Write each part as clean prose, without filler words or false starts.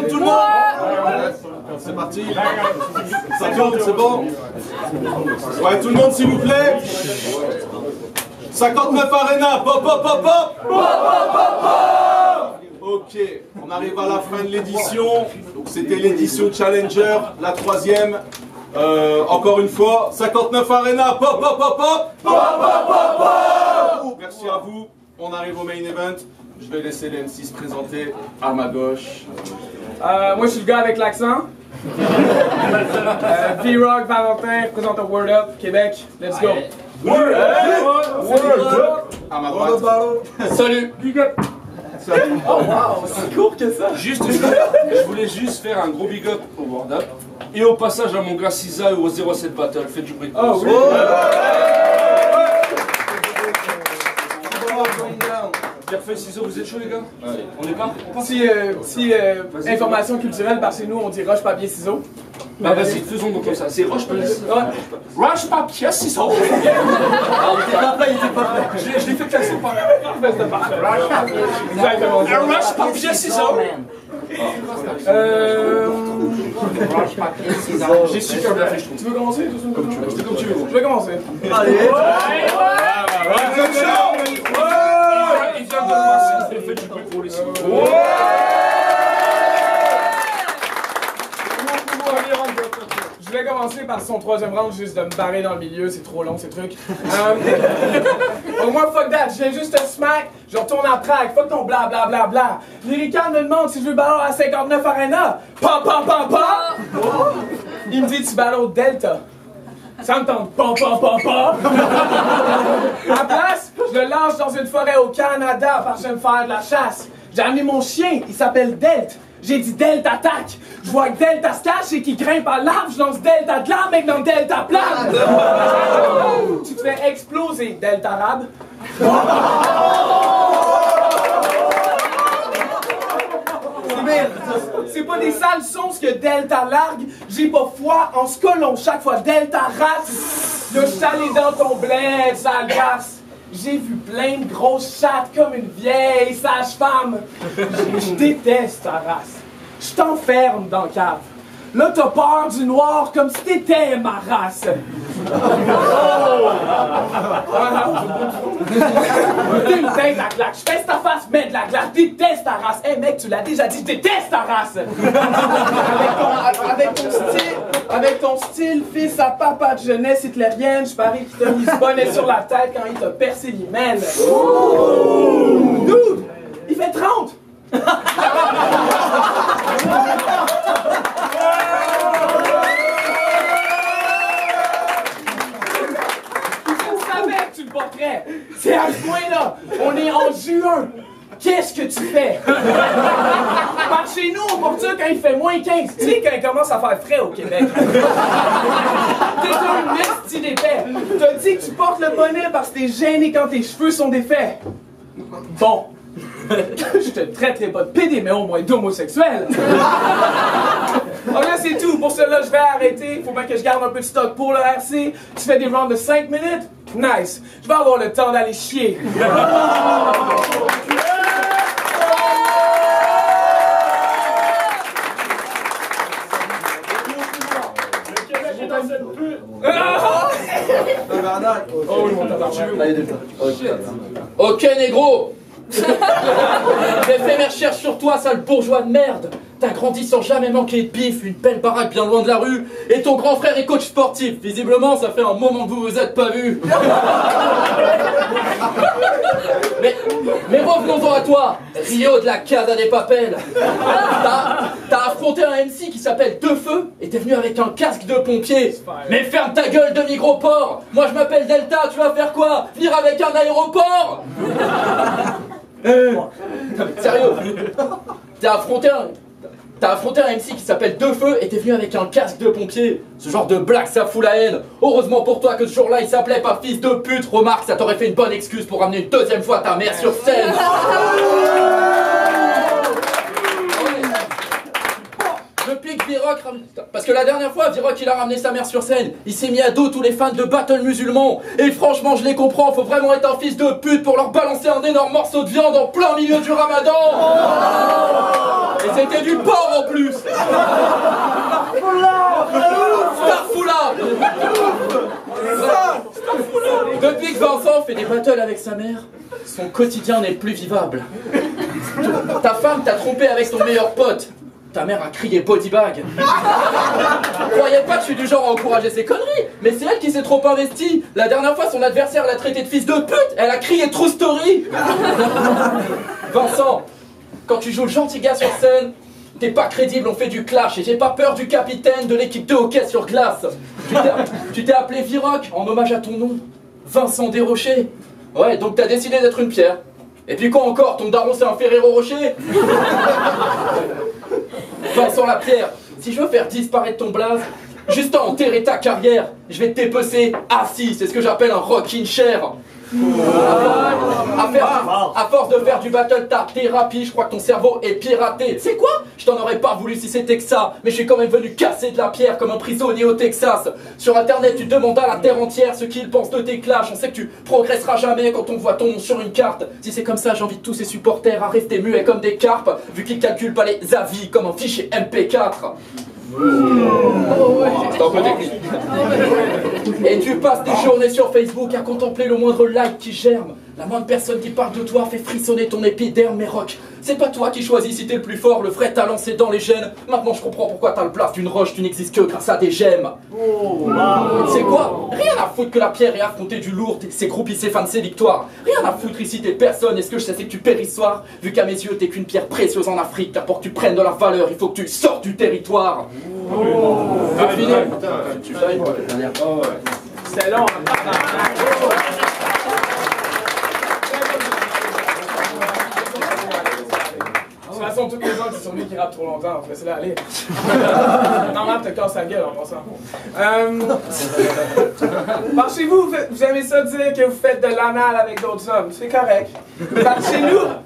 tout le monde. C'est parti. Ça tourne, c'est bon. Ouais, tout le monde s'il vous plaît. 59 Arena, pop, pop, pop, pop. Ok, on arrive à la fin de l'édition. Donc c'était l'édition Challenger, la troisième. Encore une fois, 59 Arena, pop, pop, pop, pop. Merci à vous. On arrive au main event. Je vais laisser les MC se présenter à ma gauche. Moi, je suis le gars avec l'accent. V-Rock, Valentin, représentant Word Up, Québec. Let's go. Word Up. À ma droite. Salut. Salut. Oh wow, c'est court que ça. Je voulais juste faire un gros big up au Word Up. Et au passage à mon gars Cisa et au 07 Battle. Faites du bruit. Oh oui. Pierre Feuille Ciseaux, vous êtes chaud les gars? On est pas? Si information culturelle, parce que nous on dit roche, papier, ciseaux. Bah vas-y, faisons donc comme ça. C'est roche, papier, ciseaux. Roche, papier, ciseaux. Il était pas prêt. Je l'ai fait classer par Exactement. Roche, papier, ciseaux. J'ai super bien fait, je trouve. Tu veux commencer? Comme tu veux. Je vais commencer. Allez. Il vient de passer, faites du bruit pour les ciseaux. Je vais commencer par son troisième round, juste de me barrer dans le milieu, c'est trop long ces trucs. Au moins, fuck that, je viens juste te smack, je retourne à track, fuck ton bla bla bla bla. Lyrican me demande si je veux battle à 59 Arena. Pa pa pa pa! Il me dit tu battle Delta. Ça me tente pa pa pa pa! À la place, je le lâche dans une forêt au Canada parce que je vais me faire de la chasse. J'ai amené mon chien, il s'appelle Delt. J'ai dit Delta attaque. Je vois que Delta se cache et qu'il grimpe à l'arbre. Je lance Delta de l'arbre, mec, dans Delta plane. Tu te fais exploser, Delta arabe. C'est pas des sales sons ce que Delta largue. J'ai pas foi en ce colon. Chaque fois Delta rate. Le chalet dans ton bled, sale garce. J'ai vu plein de grosses chattes comme une vieille sage-femme. Je déteste ta race. Je t'enferme dans le cave. Là, t'as peur du noir comme si t'étais ma race. T'es une tête à claque. Je fesse ta face, mets de la glace. Déteste ta race. Hey mec, tu l'as déjà dit, je déteste ta race. Avec ton style, fils à papa de jeunesse hitlérienne, je parie qu'il t'a mis ce bonnet sur la tête quand il t'a percé l'hymen. Dude, il fait 30. C'est à ce point-là, on est en juin. Qu'est-ce que tu fais? Par chez nous, on porte ça quand il fait moins 15. Tu sais, quand il commence à faire frais au Québec. T'es un esti d'épais. T'as dit que tu portes le bonnet parce que t'es gêné quand tes cheveux sont défaits. Bon. Je te traiterai pas de pédé, mais au moins d'homosexuel. Oh là, c'est tout. Pour cela, je vais arrêter. Faut bien que je garde un peu de stock pour le RC. Tu fais des rounds de 5 minutes? Nice. Je vais avoir le temps d'aller chier. Ok, négro. J'ai fait mes recherches sur toi, sale bourgeois de merde. T'as grandi sans jamais manquer de pif, une belle baraque bien loin de la rue. Et ton grand frère est coach sportif. Visiblement, ça fait un moment que vous vous êtes pas vus. Mais revenons-en à toi, Rio de la Casa des Papels. T'as affronté un MC qui s'appelle Defeu et t'es venu avec un casque de pompier. Mais ferme ta gueule de microport. Moi je m'appelle Delta, tu vas faire quoi? Venir avec un aéroport? Sérieux? T'as affronté un MC qui s'appelle Defeu et t'es venu avec un casque de pompier. Ce genre de blague, ça fout la haine. Heureusement pour toi que ce jour-là, il s'appelait pas fils de pute. Remarque, ça t'aurait fait une bonne excuse pour ramener une deuxième fois ta mère sur scène. Depuis que V-Rock... Parce que la dernière fois, V-Rock, il a ramené sa mère sur scène. Il s'est mis à dos tous les fans de battle musulmans. Et franchement, je les comprends, faut vraiment être un fils de pute pour leur balancer un énorme morceau de viande en plein milieu du ramadan. Et c'était du porc en plus. Depuis que Vincent fait des battles avec sa mère, son quotidien n'est plus vivable. Ta femme t'a trompé avec ton meilleur pote. Ta mère a crié bodybag. Croyez pas que je suis du genre à encourager ces conneries, mais c'est elle qui s'est trop investie. La dernière fois, son adversaire l'a traité de fils de pute. Elle a crié true story. Vincent, quand tu joues le gentil gars sur scène, t'es pas crédible, on fait du clash. Et j'ai pas peur du capitaine de l'équipe de hockey sur glace. Tu t'es appelé Viroc en hommage à ton nom, Vincent Desrochers. Ouais, donc t'as décidé d'être une pierre. Et puis quoi encore, ton daron c'est un Ferrero Rocher? Vincent Lapierre, si je veux faire disparaître ton blaze, juste à enterrer ta carrière, je vais te dépecer assis, c'est ce que j'appelle un rocking chair. À force de faire du battle tap thérapie, je crois que ton cerveau est piraté. C'est quoi? Je t'en aurais pas voulu si c'était que ça, mais je suis quand même venu casser de la pierre comme un prisonnier au Texas. Sur internet, tu demandes à la terre entière ce qu'ils pensent de tes clashs. On sait que tu progresseras jamais quand on voit ton nom sur une carte. Si c'est comme ça, j'invite tous ces supporters à rester muets comme des carpes, vu qu'ils calculent pas les avis comme un fichier MP4. C'est un peu technique. Et tu passes des journées sur Facebook à contempler le moindre like qui germe. La moindre personne qui parle de toi fait frissonner ton épiderme, mais rock. C'est pas toi qui choisis si t'es le plus fort, le vrai talent c'est dans les gènes. Maintenant je comprends pourquoi t'as le blast d'une roche, tu n'existes que grâce à des gemmes. C'est quoi? Rien à foutre que la pierre ait affronté du lourd, ses groupies, ses fans, ses victoires. Rien à foutre ici tes personnes, est-ce que je sais que tu péris soir? Vu qu'à mes yeux t'es qu'une pierre précieuse en Afrique, car pour que tu prennes de la valeur, il faut que tu sortes du territoire. C'est fini. C'est long. De toute façon, tous les gens qui sont venus qui rappent trop longtemps, on va laisser aller. Normalement, te casse la gueule en passant. Par chez vous, vous aimez ça dire que vous faites de l'anal avec d'autres hommes. C'est correct.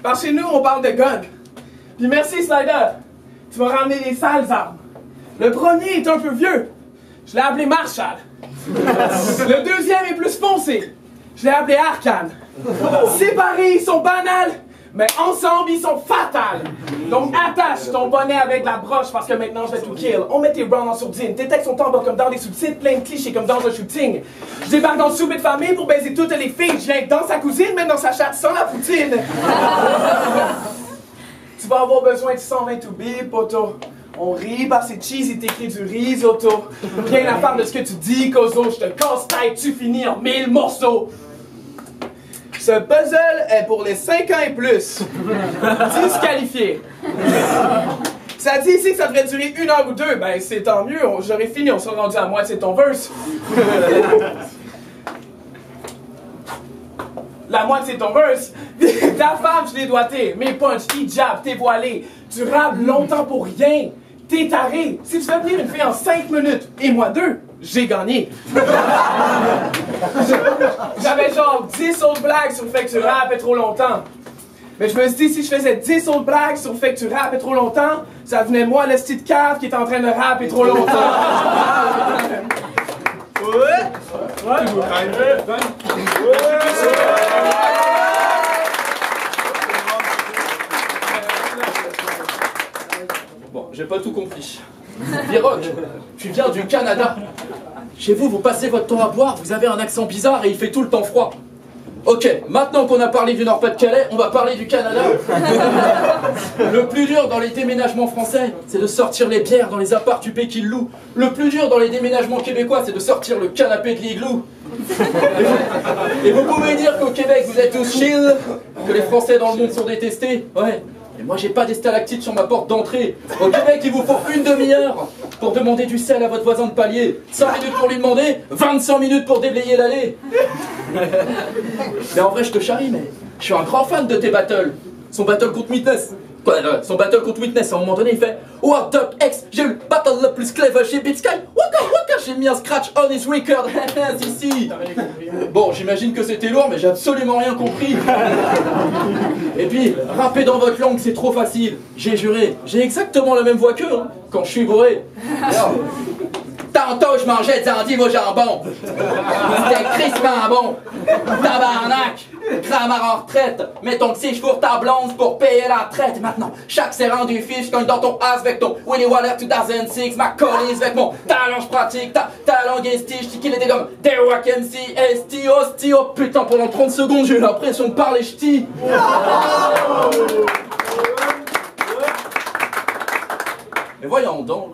Par chez nous, on parle de gun. Puis merci, Slider. Tu m'as ramené des sales armes. Le premier est un peu vieux. Je l'ai appelé Marshall. Le deuxième est plus foncé. Je l'ai appelé Arcane. Séparés, ils sont banals, mais ensemble, ils sont fatals. Donc attache ton bonnet avec la broche parce que maintenant, je vais tout kill. On met tes rounds en sourdine. Tes textes sont en bas comme dans des sous-titres, plein de clichés comme dans un shooting. Je débarque dans le souper de famille pour baiser toutes les filles. Je viens dans sa cousine, mais dans sa chatte sans la poutine. Tu vas avoir besoin de 120 billes, poto. On rit parce que c'est cheesy, t'écris du risotto. Rien à faire de ce que tu dis, Kozo. Je te casse tête, tu finis en 1000 morceaux. Ce puzzle est pour les 5 ans et plus. Disqualifié. Ça dit ici que ça devrait durer 1 heure ou 2. Ben c'est tant mieux, j'aurais fini, on serait rendu à moitié de ton verse. La moitié de ton verse. Ta femme, je l'ai doigtée. Mes punchs, hijab, t'es voilé. Tu rables longtemps pour rien. T'es taré. Si tu fais venir une fille en 5 minutes, et moi 2, j'ai gagné. J'avais genre 10 autres blagues sur le fait que tu rappes trop longtemps. Mais je me suis dit, si je faisais 10 autres blagues sur le fait que tu rappes trop longtemps, ça venait moi, le style cave qui est en train de rapper trop longtemps. Bon, j'ai pas tout compris. Viroc, tu viens du Canada. Chez vous, vous passez votre temps à boire, vous avez un accent bizarre et il fait tout le temps froid. Ok, maintenant qu'on a parlé du Nord-Pas-de-Calais, on va parler du Canada. Le plus dur dans les déménagements français, c'est de sortir les bières dans les apparts du qu'ils louent. Le plus dur dans les déménagements québécois, c'est de sortir le canapé de l'igloo. Et vous pouvez dire qu'au Québec, vous êtes tous chill, que les Français dans le monde sont détestés. Ouais. Mais moi j'ai pas des stalactites sur ma porte d'entrée. Au Québec il vous faut une demi-heure pour demander du sel à votre voisin de palier. 5 minutes pour lui demander, 25 minutes pour déblayer l'allée. Mais en vrai je te charrie, mais je suis un grand fan de tes battles. Son battle contre Witness. Son battle contre Witness, à un moment donné il fait What up X, j'ai eu le battle le plus clever chez Beat Sky. Waka waka, j'ai mis un scratch on his record. Si. Bon, j'imagine que c'était lourd, mais j'ai absolument rien compris. Et puis, rapper dans votre langue, c'est trop facile. J'ai juré, j'ai exactement la même voix qu'eux, hein, quand je suis bourré. Alors, tantôt, je mangeais des endives au jambon. C'était crispement bon. Tabarnak. Grammaire en retraite. Mettons que si je fourre ta blonde pour payer la traite. Maintenant, chaque serrant du fiche cogne dans ton as avec ton Willy Waller 2006. Ma colise avec mon talent, je pratique ta langue esti. Je dis qu'il était comme des wack MC, esti, hosti. Oh putain, pendant 30 secondes, j'ai eu l'impression de parler ch'ti. Mais voyons donc.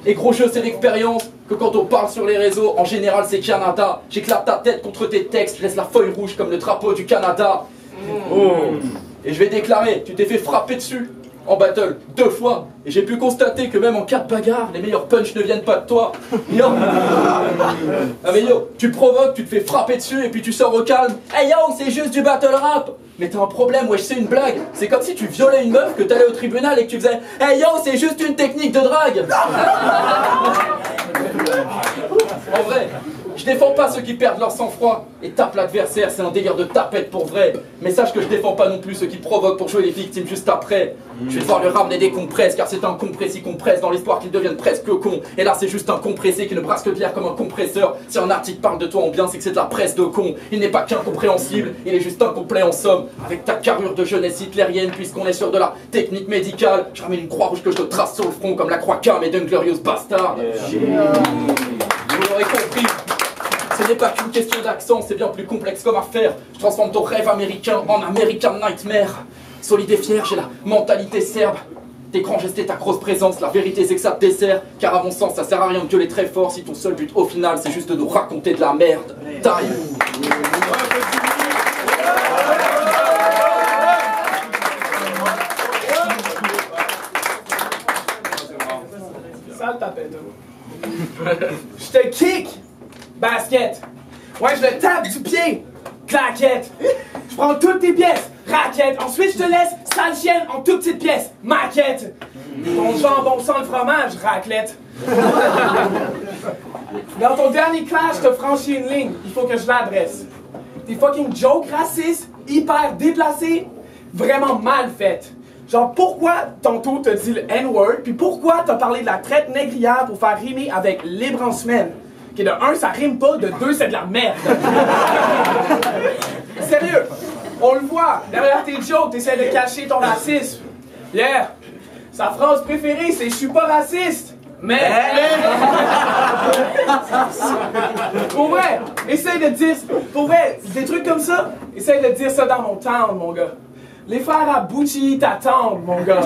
Et gros jeu, c'est l'expérience que quand on parle sur les réseaux, en général c'est Canada. J'éclate ta tête contre tes textes, je laisse la feuille rouge comme le drapeau du Canada. Oh. Et je vais déclarer, tu t'es fait frapper dessus en battle 2 fois. Et j'ai pu constater que même en cas de bagarre, les meilleurs punchs ne viennent pas de toi. Yo. Ah mais yo, tu provoques, tu te fais frapper dessus et puis tu sors au calme. Hey yo, c'est juste du battle rap. Mais t'as un problème, wesh, c'est une blague. C'est comme si tu violais une meuf, que t'allais au tribunal et que tu faisais hey yo, c'est juste une technique de drague. En vrai, je défends pas ceux qui perdent leur sang-froid et tapent l'adversaire, c'est un délire de tapette pour vrai. Mais sache que je défends pas non plus ceux qui provoquent pour jouer les victimes juste après. Je vais devoir lui ramener des compresses car c'est un compressé compresse dans l'espoir qu'il devienne presque con. Et là c'est juste un compressé qui ne brasse que de l'air comme un compresseur. Si un article parle de toi en bien, c'est que c'est de la presse de con. Il n'est pas qu'incompréhensible, il est juste incomplet en somme. Avec ta carrure de jeunesse hitlérienne, puisqu'on est sur de la technique médicale, je ramène une croix rouge que je te trace sur le front comme la croix Cam et d'Inglorious Bastard. Vous l'aurez compris. Ce n'est pas qu'une question d'accent, c'est bien plus complexe comme affaire. Je transforme ton rêve américain en American Nightmare. Solide et fier, j'ai la mentalité serbe. Tes grands gestes et ta grosse présence, la vérité c'est que ça te dessert. Car à mon sens, ça sert à rien de gueuler très fort si ton seul but au final c'est juste de nous raconter de la merde. Time. Ça le tapette. Je te kick. Basket. Ouais, je le tape du pied. Claquette. Je prends toutes tes pièces. Raquette. Ensuite, je te laisse sale chienne en toutes petites pièces. Maquette. Ton jambon sans le fromage. Raclette. Dans ton dernier clash, je te franchis une ligne. Il faut que je l'adresse. Tes fucking jokes racistes, hyper déplacés, vraiment mal faites. Genre, pourquoi tantôt t'as dit le N-word, puis pourquoi t'as parlé de la traite négrière pour faire rimer avec libre en semaine? Qui de 1, ça rime pas, de 2, c'est de la merde. Sérieux, on le voit, derrière tes jokes, t'essaies de cacher ton racisme. Yeah, sa phrase préférée, c'est « Je suis pas raciste ». Mais... Pour vrai, essaye de dire... Pour vrai, des trucs comme ça, essaye de dire ça dans mon town, mon gars. Les frères Abuchi t'attendent, mon gars.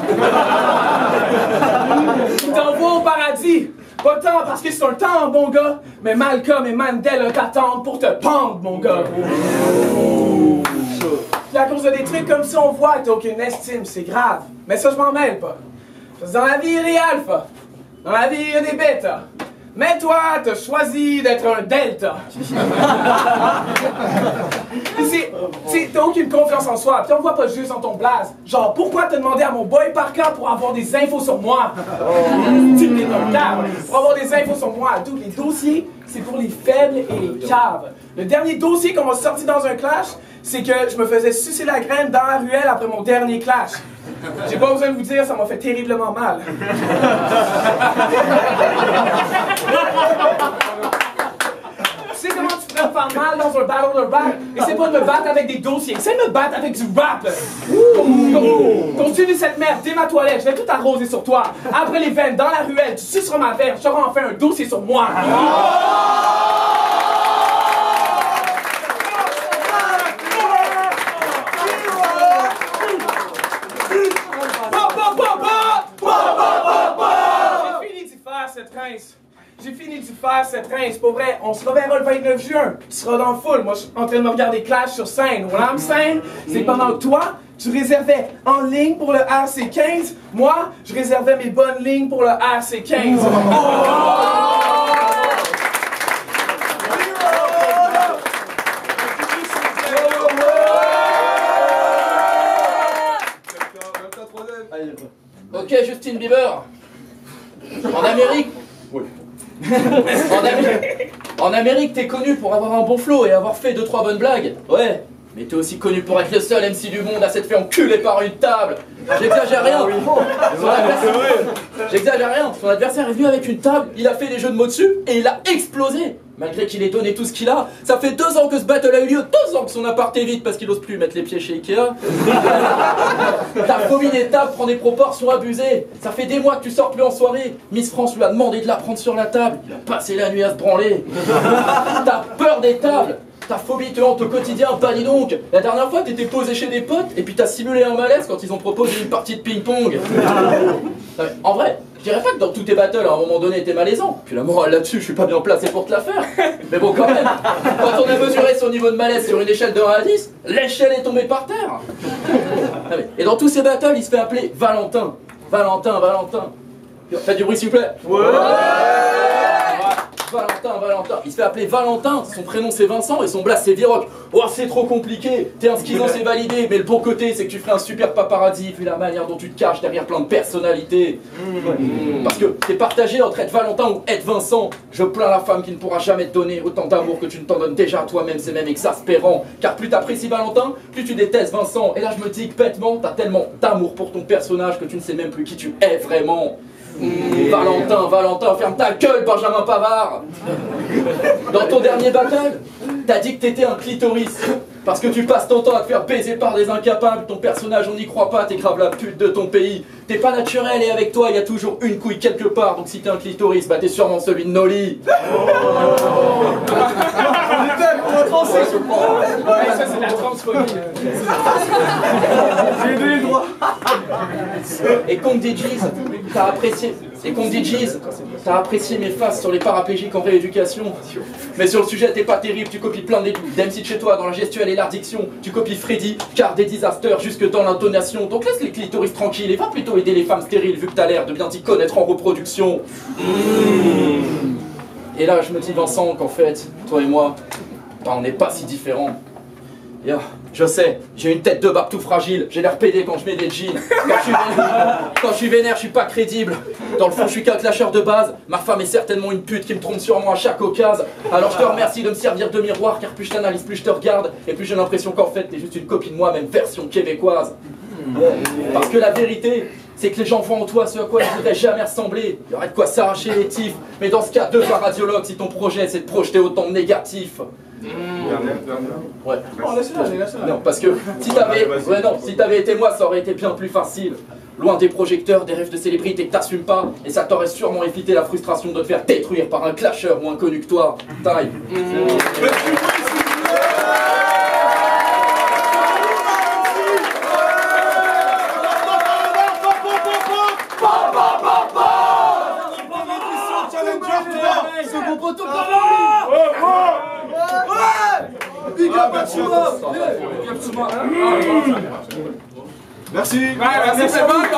Ils t'envoient au paradis. Pas tant parce que c'est un temps, mon gars, mais Malcolm et Mandela t'attendent pour te pendre, mon gars. Puis à cause de des trucs comme ça, on voit que t'as aucune estime, c'est grave. Mais ça, je m'en mêle pas. Parce que dans la vie, il y a des alphas. Dans la vie, il y a des bêtas. Mais toi, t'as choisi d'être un delta. T'as aucune confiance en soi, puis on voit pas juste dans ton blaze. Genre, pourquoi te demander à mon boy Parker pour avoir des infos sur moi? Pour avoir des infos sur moi. Tous les dossiers, c'est pour les faibles et les caves. Le dernier dossier qu'on m'a sorti dans un clash, c'est que je me faisais sucer la graine dans la ruelle après mon dernier clash. J'ai pas besoin de vous dire, ça m'a fait terriblement mal. Tu sais comment tu pourrais me faire mal dans un battle de rap? Essaye pas de me battre avec des dossiers, essaye de me battre avec du rap! Continue cette merde, dès ma toilette, je vais tout arroser sur toi. Après les veines, dans la ruelle, tu suceras ma verre, j'aurai enfin un dossier sur moi. J'ai fini de faire cette rince, pour vrai. On se reverra le 29 juin. Tu seras dans le full. Moi, je suis en train de me regarder Clash sur scène. What I'm saying, c'est pendant que toi, tu réservais en ligne pour le RC15, moi, je réservais mes bonnes lignes pour le RC15. Ok, Justin Bieber. En Amérique. Oui. En Amérique, t'es connu pour avoir un bon flow et avoir fait 2-3 bonnes blagues. Ouais. Mais t'es aussi connu pour être le seul MC du monde à s'être fait enculer par une table. J'exagère rien. J'exagère rien. Son adversaire est venu avec une table, il a fait des jeux de mots dessus et il a explosé. Malgré qu'il ait donné tout ce qu'il a, ça fait 2 ans que ce battle a eu lieu, 2 ans que son appart est vide parce qu'il ose plus mettre les pieds chez Ikea. Ta phobie des tables prend des proportions abusées. Ça fait des mois que tu sors plus en soirée. Miss France lui a demandé de la prendre sur la table. Il a passé la nuit à se branler. T'as peur des tables. Ta phobie te hante au quotidien, bah dis donc. La dernière fois t'étais posé chez des potes et puis t'as simulé un malaise quand ils ont proposé une partie de ping-pong. Non, mais en vrai, je dirais pas que dans tous tes battles à un moment donné t'es malaisant. Puis la morale là-dessus, je suis pas bien placé pour te la faire. Mais bon quand même, quand on a mesuré son niveau de malaise sur une échelle de 1 à 10, l'échelle est tombée par terre. Et dans tous ces battles, il se fait appeler Valentin. Valentin. Faites du bruit s'il vous plaît. Ouais. Valentin. Il se fait appeler Valentin, son prénom c'est Vincent et son blast c'est Viroc. Oh c'est trop compliqué, t'es un schizo c'est validé, mais le bon côté c'est que tu ferais un super paparazzi vu la manière dont tu te caches derrière plein de personnalités. Parce que t'es partagé entre être Valentin ou être Vincent. Je plains la femme qui ne pourra jamais te donner autant d'amour que tu ne t'en donnes déjà à toi-même, c'est même exaspérant. Car plus t'apprécies Valentin, plus tu détestes Vincent. Et là je me dis que bêtement, t'as tellement d'amour pour ton personnage que tu ne sais même plus qui tu es vraiment. Valentin, ferme ta gueule, Benjamin Pavard. Dans ton dernier battle, t'as dit que t'étais un clitoris. Parce que tu passes ton temps à te faire baiser par des incapables. Ton personnage, on n'y croit pas, t'es grave la pute de ton pays. T'es pas naturel et avec toi, il y a toujours une couille quelque part. Donc si t'es un clitoris, bah t'es sûrement celui de Noli. Ça c'est de la transphobie. J'ai donné le droit. Et Kong DJs, t'as apprécié. T'as apprécié mes faces sur les paraplégiques en rééducation. Mais sur le sujet, t'es pas terrible, tu copies plein d'MC de chez toi dans la gestuelle et l'art diction. Tu copies Freddy, car des disasters jusque dans l'intonation. Donc laisse les clitoris tranquilles et va plutôt aider les femmes stériles vu que t'as l'air de bien t'y connaître en reproduction. Et là, je me dis, Vincent, qu'en fait, toi et moi, bah, on n'est pas si différents. Yeah. Je sais, j'ai une tête de barbe tout fragile, j'ai l'air pédé quand je mets des jeans. Quand je suis vénère, je suis pas crédible. Dans le fond, je suis qu'un clasheur de base. Ma femme est certainement une pute qui me trompe sur moi à chaque occasion. Alors je te remercie de me servir de miroir, car plus je t'analyse, plus je te regarde. Et plus j'ai l'impression qu'en fait, t'es juste une copie de moi-même version québécoise. Parce que la vérité, c'est que les gens voient en toi ce à quoi ils ne voudraient jamais ressembler. Il y aurait de quoi s'arracher les tifs. Mais dans ce cas, devient radiologue si ton projet c'est de projeter autant de négatifs. Ouais. Oh, laisse-la. Non, parce que si t'avais été moi, ça aurait été bien plus facile. Loin des projecteurs, des rêves de célébrité que t'assumes pas, et ça t'aurait sûrement évité la frustration de te faire détruire par un clasheur moins connu que toi. Taille. Merci. Merci, c'est bon.